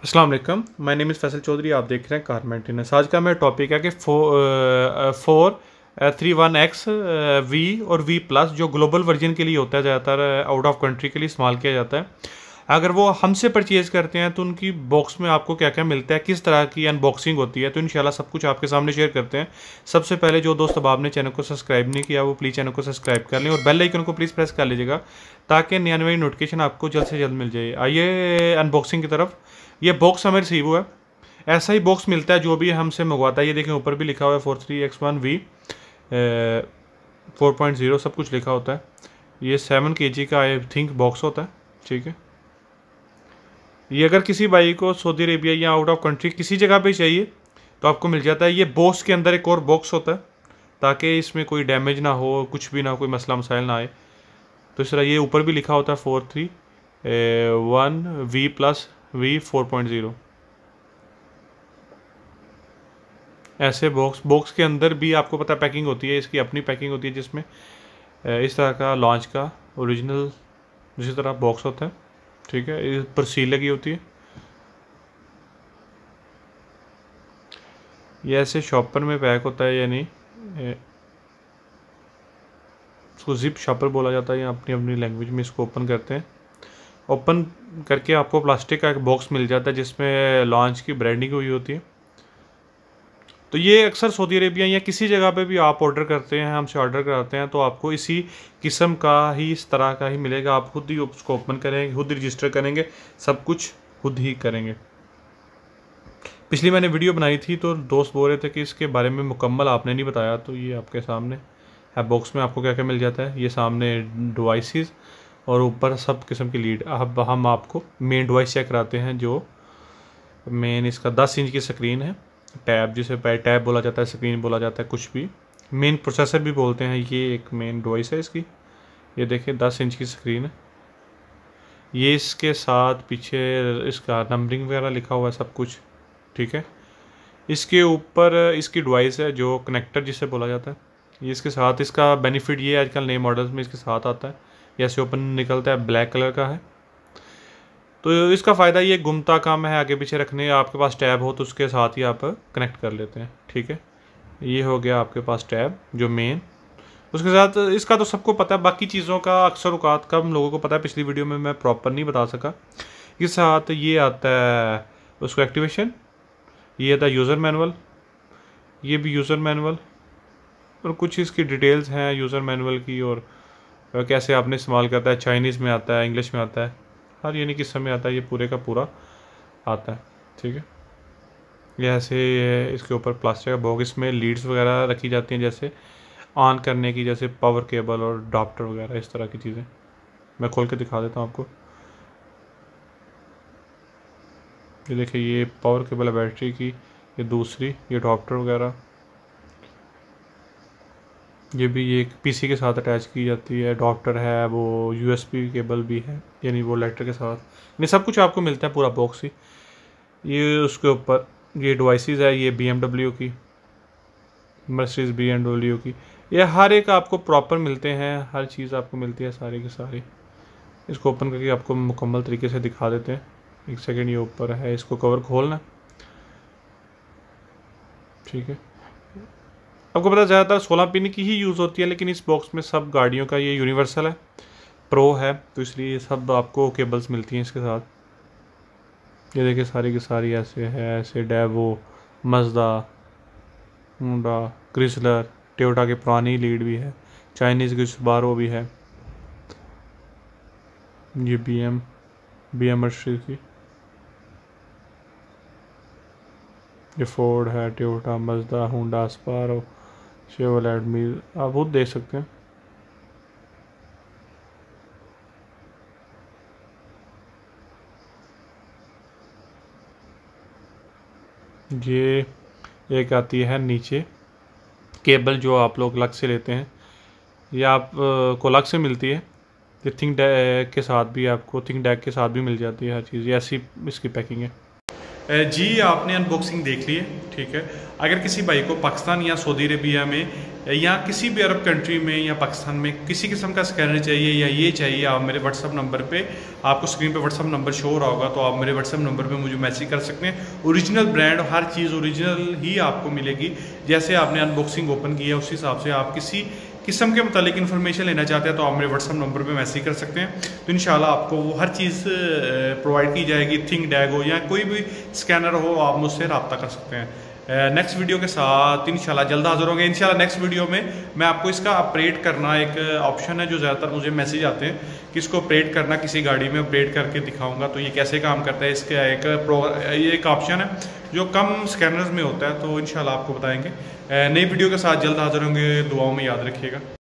अस्सलाम वालेकुम, my name is Faisal Chaudhary. आप देख रहे हैं कार मेंटेनेंस। आज का मेरा टॉपिक है कि 431X वी और वी प्लस जो ग्लोबल वर्जन के लिए होता है, ज़्यादातर आउट ऑफ कंट्री के लिए इस्तेमाल किया जाता है। अगर वो हमसे परचेज़ करते हैं तो उनकी बॉक्स में आपको क्या क्या मिलता है, किस तरह की अनबॉक्सिंग होती है, तो इंशाल्लाह सब कुछ आपके सामने शेयर करते हैं। सबसे पहले जो दोस्त अब आपने चैनल को सब्सक्राइब नहीं किया वो प्लीज़ चैनल को सब्सक्राइब कर लें और बेल आइकन को प्लीज़ प्रेस कर लीजिएगा ताकि नया नई नोटिफिकेशन आपको जल्द से जल्द मिल जाए। आइए अनबॉक्सिंग की तरफ। ये बॉक्स हमें रिसीव हुआ है, ऐसा ही बॉक्स मिलता है जो भी हमसे मंगवाता है। ये देखें ऊपर भी लिखा हुआ है 43X1V 4.0 सब कुछ लिखा होता है। ये 7 kg का आई थिंक बॉक्स होता है, ठीक है। ये अगर किसी भाई को सऊदी अरेबिया या आउट ऑफ कंट्री किसी जगह पे चाहिए तो आपको मिल जाता है। ये बॉक्स के अंदर एक और बॉक्स होता है ताकि इसमें कोई डैमेज ना हो, कुछ भी ना हो, कोई मसला मसाइल ना आए। तो इस तरह ये ऊपर भी लिखा होता है 431V प्लस V 4.0। ऐसे बॉक्स के अंदर भी आपको पता पैकिंग होती है, इसकी अपनी पैकिंग होती है जिसमें इस तरह का लॉन्च का ओरिजिनल जिस तरह बॉक्स होता है, ठीक है। इस पर सील लगी होती है। ये ऐसे शॉपर में पैक होता है, यानी इसको जिप शॉपर बोला जाता है या अपनी अपनी लैंग्वेज में इसको ओपन करते हैं। ओपन करके आपको प्लास्टिक का एक बॉक्स मिल जाता है जिसमें लॉन्च की ब्रांडिंग हुई होती है। तो ये अक्सर सऊदी अरेबिया या किसी जगह पे भी आप ऑर्डर करते हैं, हमसे ऑर्डर कराते हैं, तो आपको इसी किस्म का ही, इस तरह का ही मिलेगा। आप खुद ही उसको ओपन करेंगे, खुद ही रजिस्टर करेंगे, सब कुछ खुद ही करेंगे। पिछली मैंने वीडियो बनाई थी तो दोस्त बोल रहे थे कि इसके बारे में मुकम्मल आपने नहीं बताया, तो ये आपके सामने है। बॉक्स में आपको क्या क्या मिल जाता है, ये सामने डिवाइसेस और ऊपर सब किस्म की लीड। अब हम आपको मेन डिवाइस चेक कराते हैं। जो मेन इसका 10 इंच की स्क्रीन है, टैब जिसे टैब बोला जाता है, स्क्रीन बोला जाता है, कुछ भी मेन प्रोसेसर भी बोलते हैं। ये एक मेन डिवाइस है इसकी। ये देखिए 10 इंच की स्क्रीन है। ये इसके साथ पीछे इसका नंबरिंग वगैरह लिखा हुआ है, सब कुछ ठीक है। इसके ऊपर इसकी डिवाइस है जो कनेक्टर जिसे बोला जाता है। ये इसके साथ, इसका बेनिफिट ये आजकल नए मॉडल्स में इसके साथ आता है। ये ऐसे ओपन निकलता है, ब्लैक कलर का है। तो इसका फ़ायदा ये घूमता कम है, आगे पीछे रखने, आपके पास टैब हो तो उसके साथ ही आप कनेक्ट कर लेते हैं, ठीक है। ये हो गया आपके पास टैब जो मेन। उसके साथ इसका तो सबको पता है, बाकी चीज़ों का अक्सर औकात कम लोगों को पता है। पिछली वीडियो में मैं प्रॉपर नहीं बता सका। इसके साथ ये आता है उसको एक्टिवेशन, ये आता है यूज़र मैनुअल, ये भी यूज़र मैनुअल और कुछ इसकी डिटेल्स हैं यूज़र मैनुअल की, और कैसे आपने इस्तेमाल करता है। चाइनीज़ में आता है, इंग्लिश में आता है, हर यानी किस समय आता है, ये पूरे का पूरा आता है, ठीक है। ये ऐसे इसके ऊपर प्लास्टिक का बॉक्स, इसमें लीड्स वगैरह रखी जाती हैं जैसे ऑन करने की, जैसे पावर केबल और अडाप्टर वगैरह, इस तरह की चीज़ें। मैं खोल के दिखा देता हूँ आपको। ये देखिए, ये पावर केबल है बैटरी की, ये दूसरी, ये अडाप्टर वगैरह। ये भी ये पीसी के साथ अटैच की जाती है। अडाप्टर है, वो यूएसबी केबल भी है, यानी वो लाइटर के साथ। ये सब कुछ आपको मिलता है पूरा बॉक्स ही। ये उसके ऊपर ये डिवाइसेस है, ये BMW की, मर्सिडीज BMW की, ये हर एक आपको प्रॉपर मिलते हैं, हर चीज़ आपको मिलती है सारी की सारी। इसको ओपन करके आपको मुकम्मल तरीके से दिखा देते हैं। एक सेकेंड, ये ऊपर है, इसको कवर खोलना, ठीक है। आपको पता ज़्यादातर 16 पिन की ही यूज़ होती है, लेकिन इस बॉक्स में सब गाड़ियों का ये यूनिवर्सल है, प्रो है, तो इसलिए सब आपको केबल्स मिलती हैं इसके साथ। ये देखिए सारी की सारी ऐसे है, ऐसे Daewoo, Mazda, Honda, Chrysler, Toyota की पुरानी लीड भी है, चाइनीज़ की सुबारो भी है, ये BM मर्सिडीज की, ये फोर्ड है, Toyota, Mazda, Honda, sparrow, Chevrolet मील, आप वो देख सकते हैं। ये एक आती है नीचे केबल जो आप लोग अलग से लेते हैं, ये आप को अलग से मिलती है। ये थिंक डैक के साथ भी, आपको थिंक डैक के साथ भी मिल जाती है हर चीज़। ये ऐसी इसकी पैकिंग है। जी आपने अनबॉक्सिंग देख ली है, ठीक है। अगर किसी भाई को पाकिस्तान या सऊदी अरबिया में या किसी भी अरब कंट्री में या पाकिस्तान में किसी किस्म का स्कैनर चाहिए या ये चाहिए, आप मेरे व्हाट्सअप नंबर पे, आपको स्क्रीन पे व्हाट्सअप नंबर शो हो रहा होगा, तो आप मेरे व्हाट्सअप नंबर पे मुझे मैसेज कर सकते हैं। ओरिजिनल ब्रांड, हर चीज़ ओरिजिनल ही आपको मिलेगी। जैसे आपने अनबॉक्सिंग ओपन की है उस हिसाब से आप किसी किस्म के मुतालिक इन्फॉर्मेशन लेना चाहते हैं तो आप मेरे व्हाट्सअप नंबर पे मैसेज कर सकते हैं। तो इंशाल्लाह आपको वो हर चीज़ प्रोवाइड की जाएगी। थिंक डैग हो या कोई भी स्कैनर हो, आप मुझसे रब्ता कर सकते हैं। नेक्स्ट वीडियो के साथ इंशाल्लाह जल्द हाजिर होंगे। इंशाल्लाह नेक्स्ट वीडियो में मैं आपको इसका ऑपरेट करना, एक ऑप्शन है जो ज़्यादातर मुझे मैसेज आते हैं कि इसको ऑपरेट करना, किसी गाड़ी में ऑपरेट करके दिखाऊंगा तो ये कैसे काम करता है। इसका ये एक ऑप्शन है जो कम स्कैनर्स में होता है, तो इंशाल्लाह आपको बताएंगे। नई वीडियो के साथ जल्द हाजिर होंगे। दुआओं में याद रखिएगा।